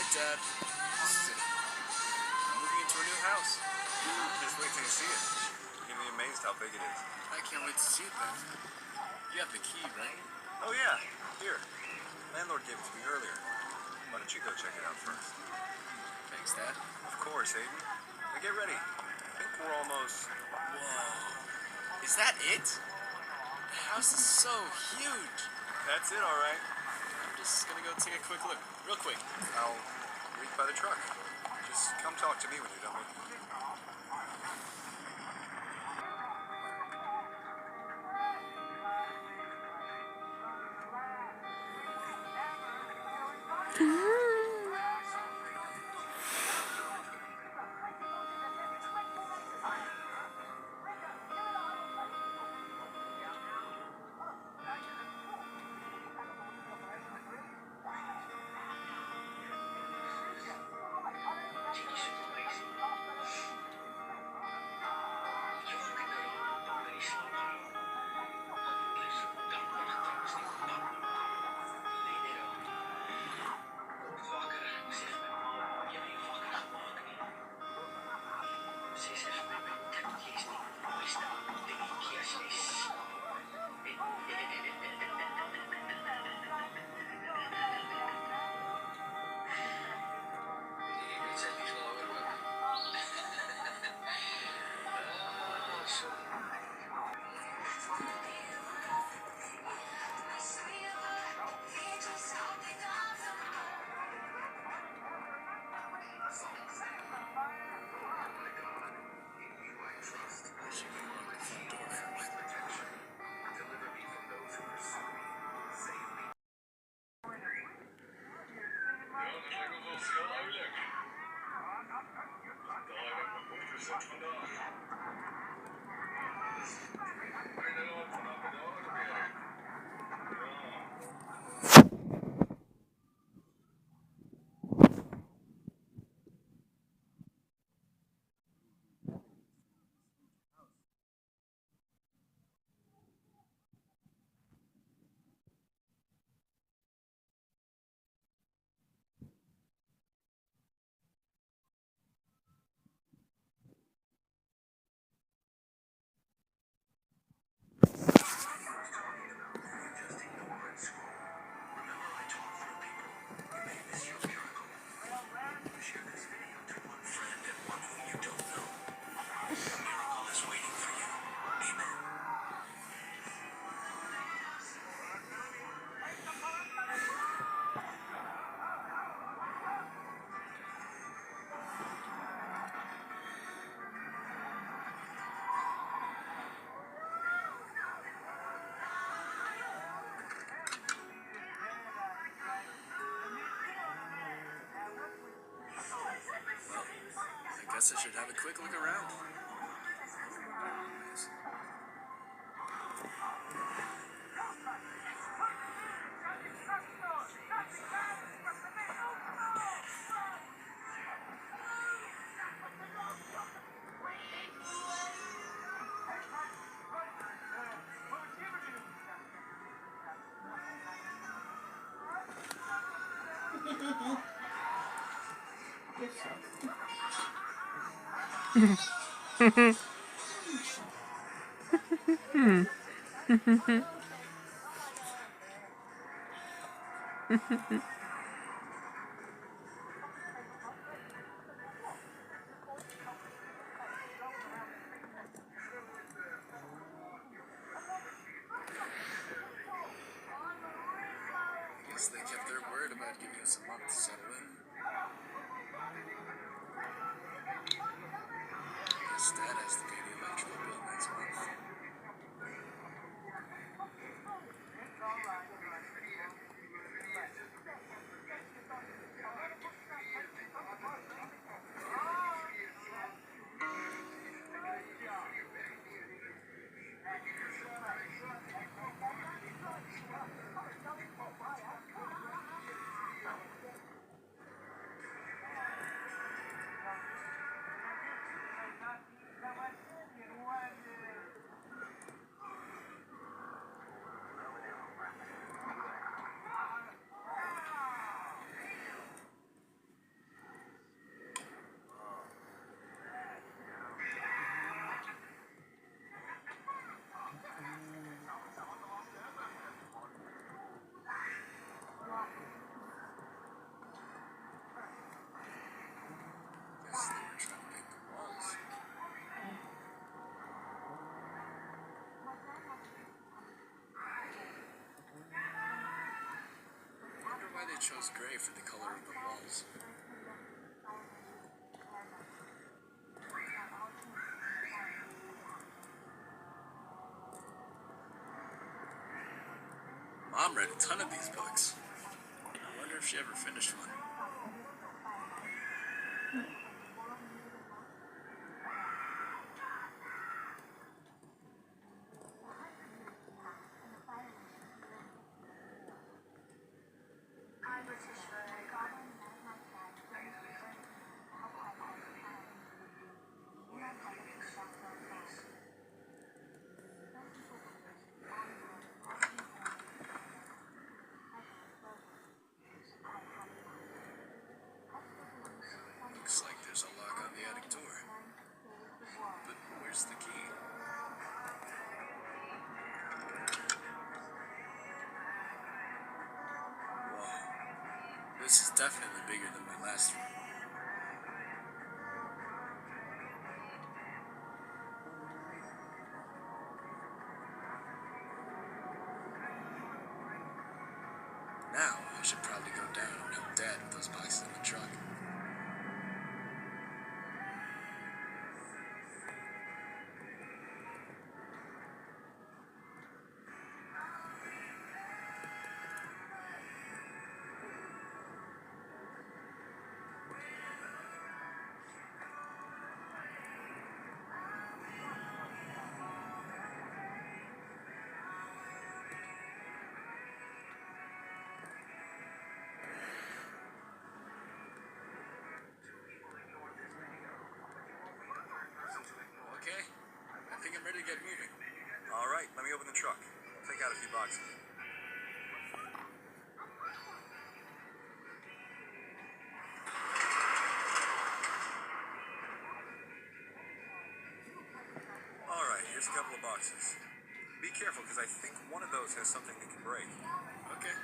Dad. I'm moving into a new house. Just wait till you see it. You're gonna be amazed how big it is. I can't wait to see it then. You have the key, right? Oh yeah, here. Landlord gave it to me earlier. Why don't you go check it out first? Thanks, Dad. Of course, Aiden. Now get ready. I think we're almost... Whoa. Is that it? The house is so huge. That's it, all right. I'm just gonna go take a quick look. Real quick. I'll wait by the truck. Just come talk to me when you're done with it. I guess I should have a quick look around. Guess they kept their word about giving us a month to settle in. Guess Dad has to pay the electrical bill next month. chose gray for the color of the walls. Mom read a ton of these books. I wonder if she ever finished one. Looks like there's a lock on the attic door. But where's the key? Whoa. This is definitely bigger than my last room. Now, I should probably go down and help Dad with those boxes in the truck. Okay, I think I'm ready to get moving. All right, let me open the truck. I'll take out a few boxes. All right, here's a couple of boxes. Be careful, because I think one of those has something that can break. Okay.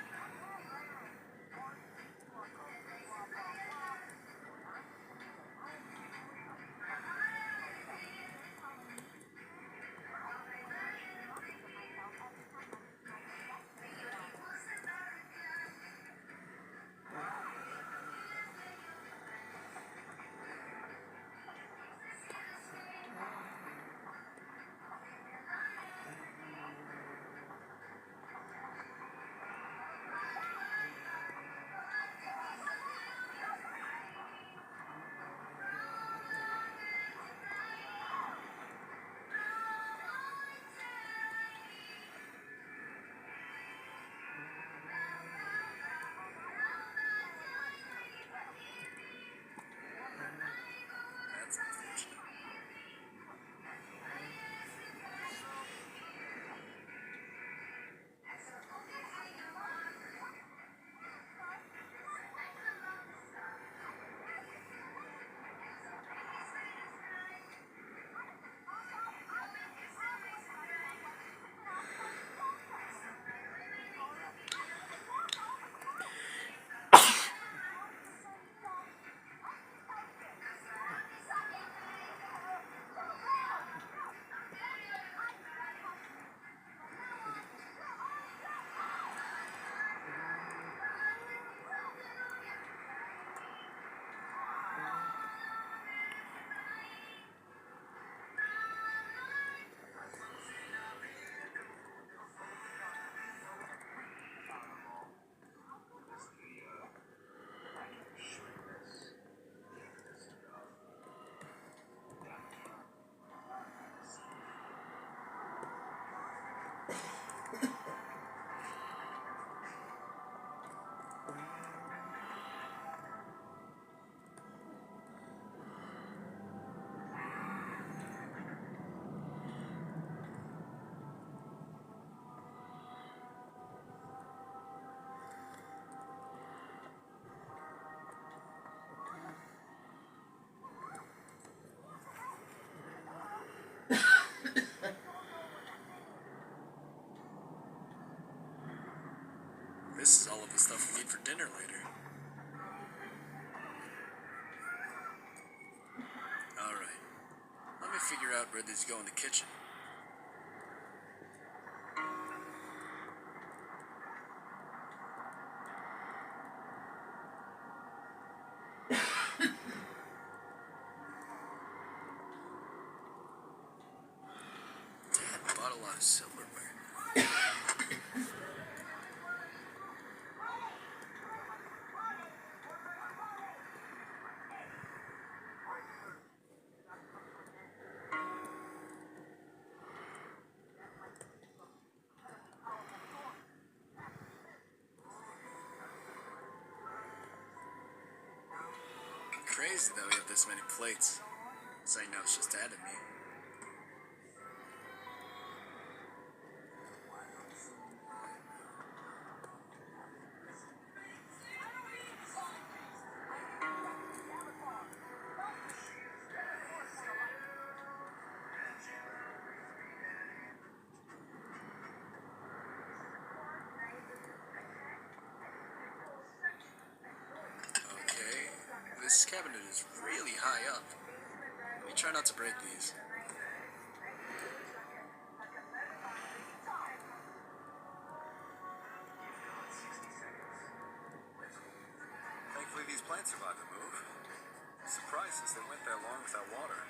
That's unfortunate. This is all of the stuff we need for dinner later. Alright. Let me figure out where these go in the kitchen. lot of silverware. Crazy that we have this many plates. So I know it's just ahead of me. Okay, this cabinet is really high up. Let me try not to break these. Thankfully, these plants survived the move. Surprises they went that long without water.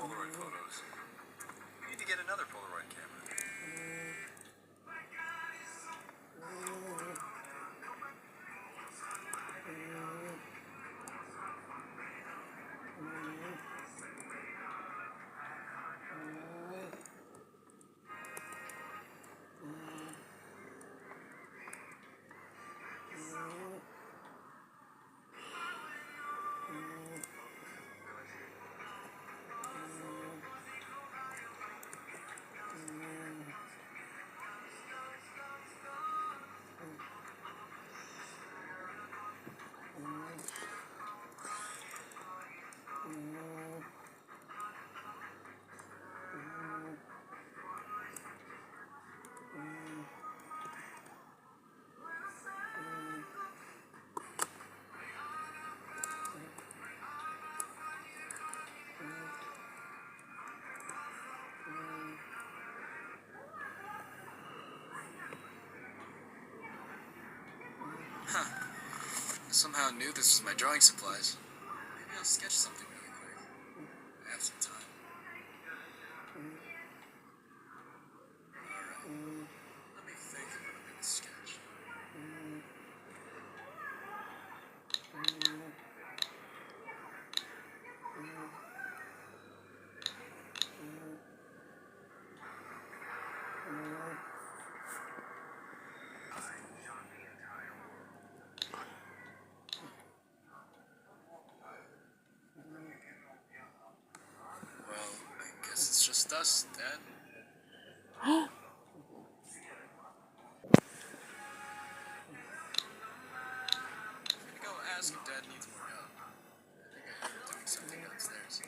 Polaroid photos. We need to get another Polaroid camera. Huh. I somehow knew this was my drawing supplies. Maybe I'll sketch something really quick. I have some time. Alright. Let me think of what I'm gonna sketch. Well, I guess it's just us, Dad. I'm gonna go ask if Dad needs more help. I think I heard him doing something downstairs.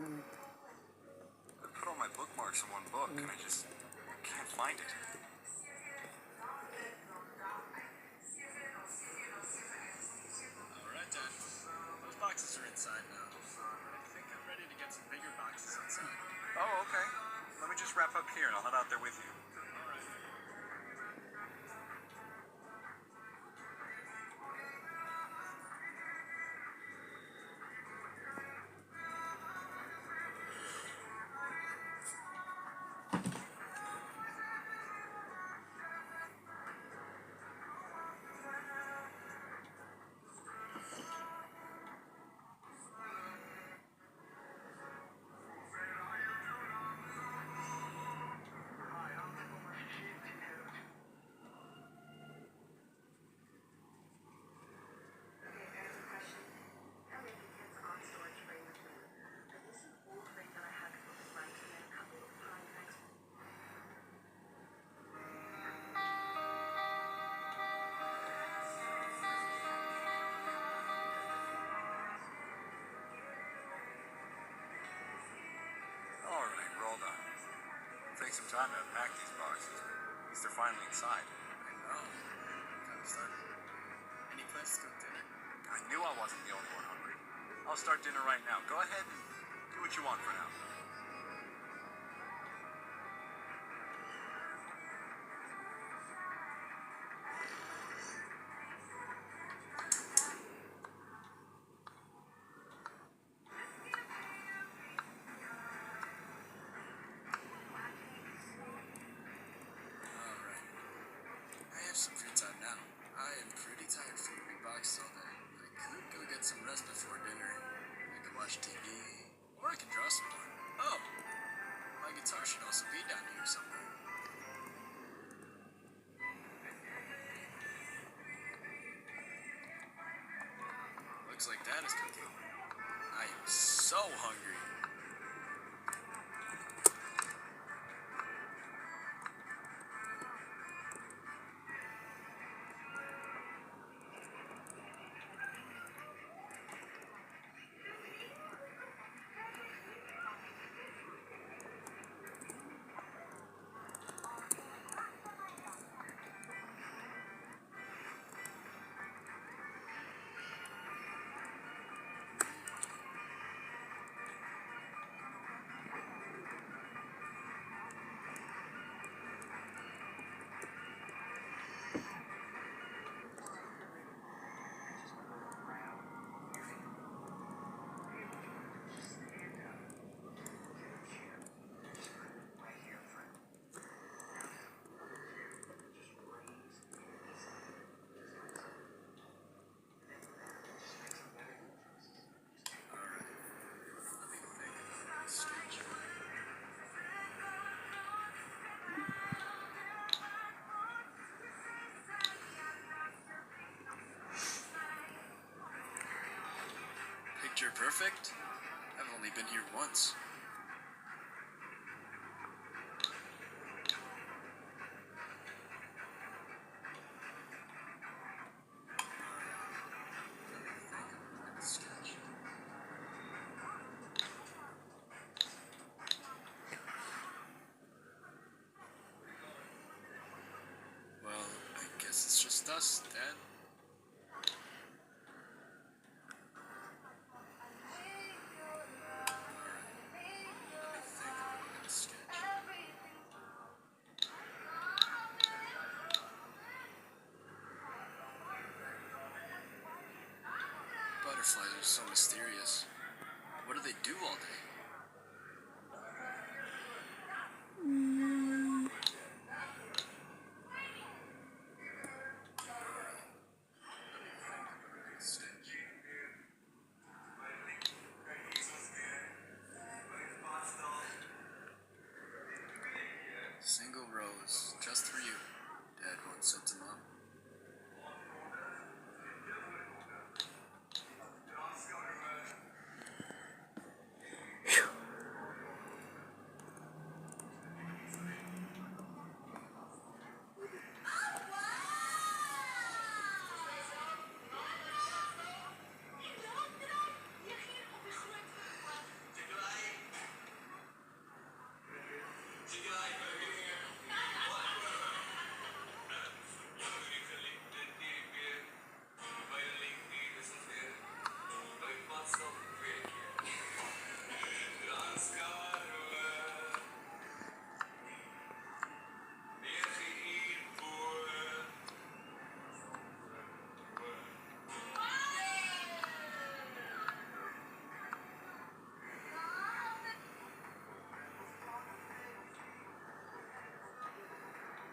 I put all my bookmarks in one book and I just can't find it. Alright, Dad. Those boxes are inside now. I think I'm ready to get some bigger boxes inside. Oh, okay. Let me just wrap up here and I'll head out there with you. Alright. Alright, we're all done. It'll take some time to unpack these boxes. At least they're finally inside. I know. Kind of started. Any plans to cook dinner? I knew I wasn't the only one hungry. I'll start dinner right now. Go ahead and do what you want for now. Alright. I have some free time now. I am pretty tired from the big boxes all day. I could go get some rest before dinner. I could watch TV. Or I could draw some more. Oh! My guitar should also be down here somewhere. Looks like Dad is cooking. I am so hungry. Picture perfect? I've only been here once. Well, I guess it's just us, Dad. Butterflies are so mysterious. What do they do all day? Single rose, just for you, Dad once said to Mom.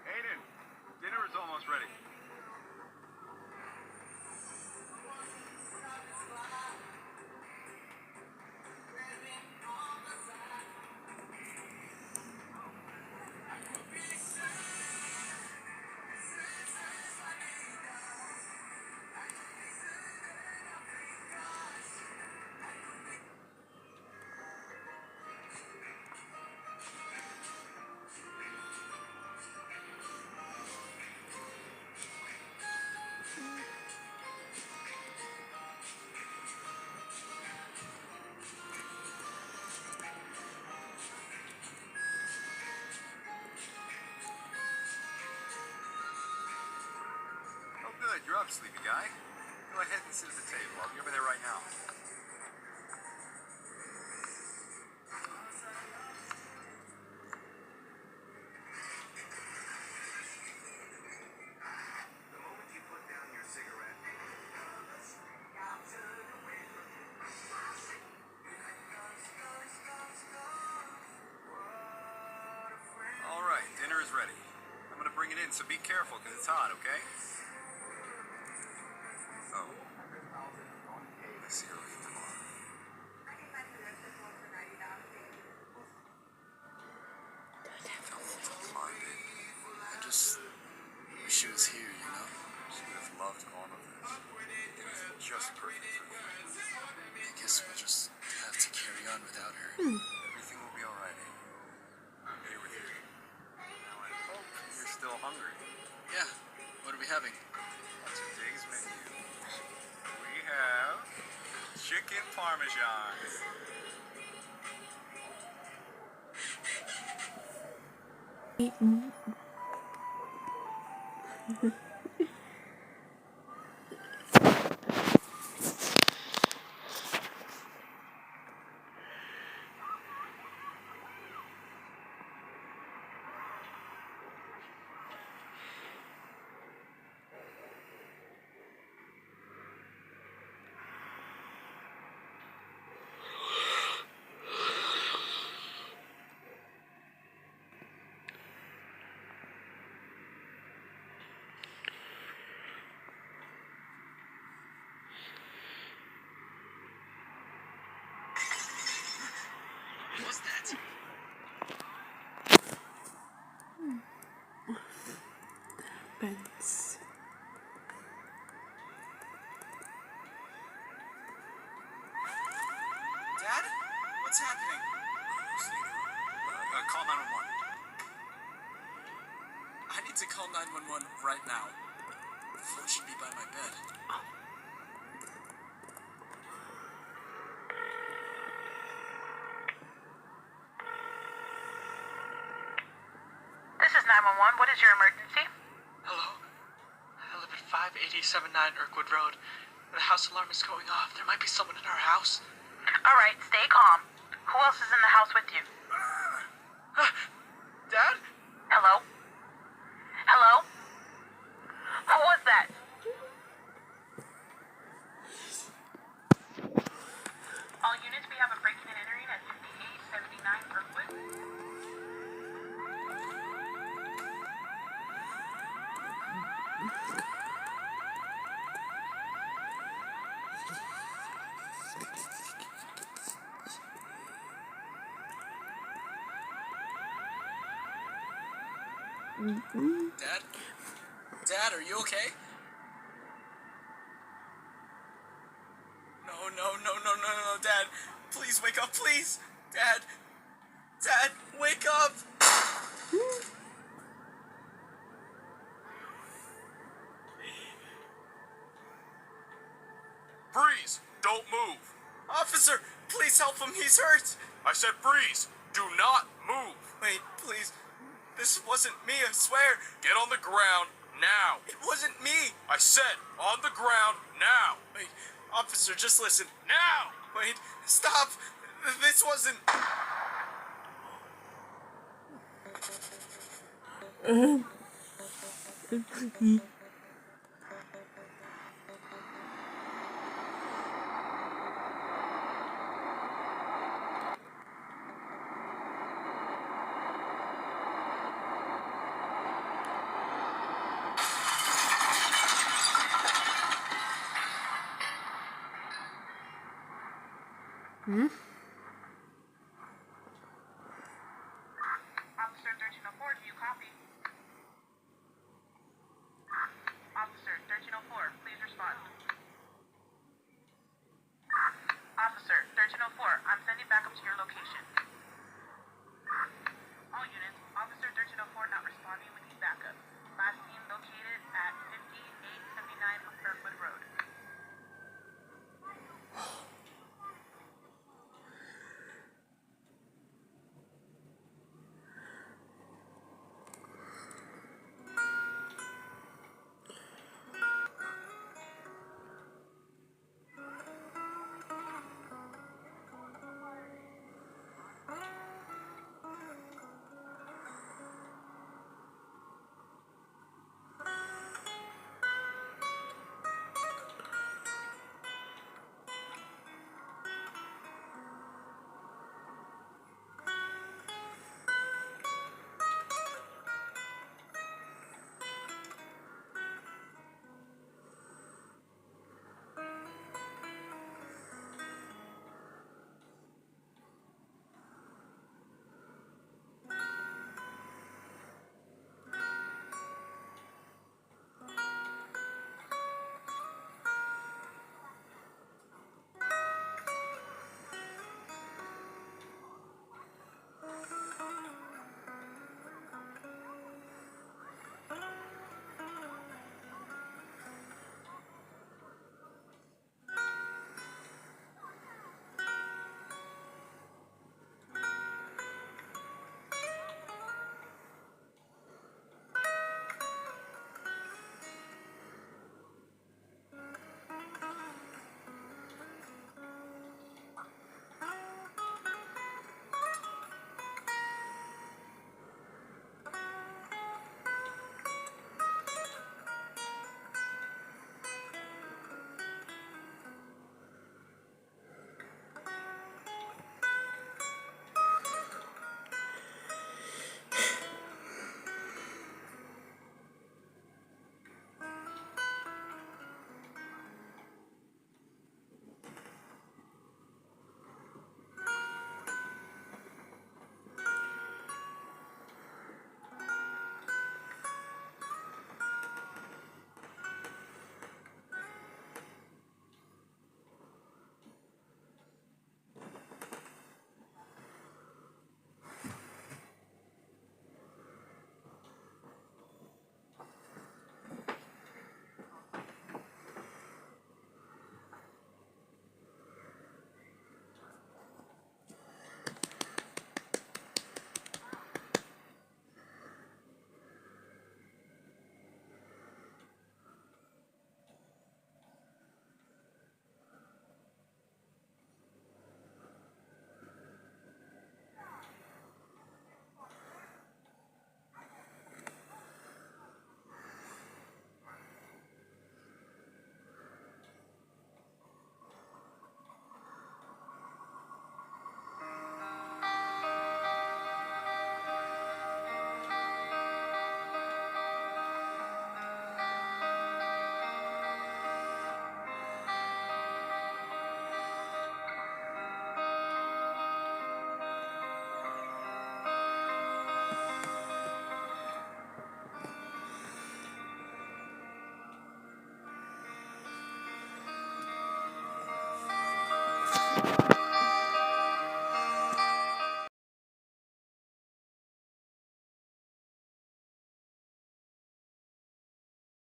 Aiden, dinner is almost ready. Oh, good. You're up, sleepy guy. Go ahead and sit at the table. I'll be over there right now. The moment you put down your cigarette. All right, dinner is ready. I'm gonna bring it in, so be careful, because it's hot, okay? Oh. I see her leave tomorrow. I just wish she was here, you know? She would have loved all of this. It was just perfect for you. I guess we'll just have to carry on without her. Everything will be all right, Aiden. I'm here with you. Now I hope you're still hungry. Yeah, what are we having? On today's menu, we have chicken parmesan. What's that? Pants. I need to call 911 right now. The phone should be by my bed. This is 911. What is your emergency? Hello? I live at 5879 Irkwood Road. The house alarm is going off. There might be someone in our house. All right, stay calm. Who else is in the house with you? Dad? Hello? Hello? Who was that? All units, we have a breaking and entering at 5879 Kirkwood. Dad? Dad, are you okay? No, Dad. Please wake up, please. Dad. Dad, wake up. Freeze! Don't move! Officer, please help him. He's hurt. I said freeze! Do not move! Wait, please. This wasn't me, I swear. Get on the ground now! It wasn't me. I said on the ground now! Wait, officer, just listen. Now! Wait, stop. This wasn't... Hmm?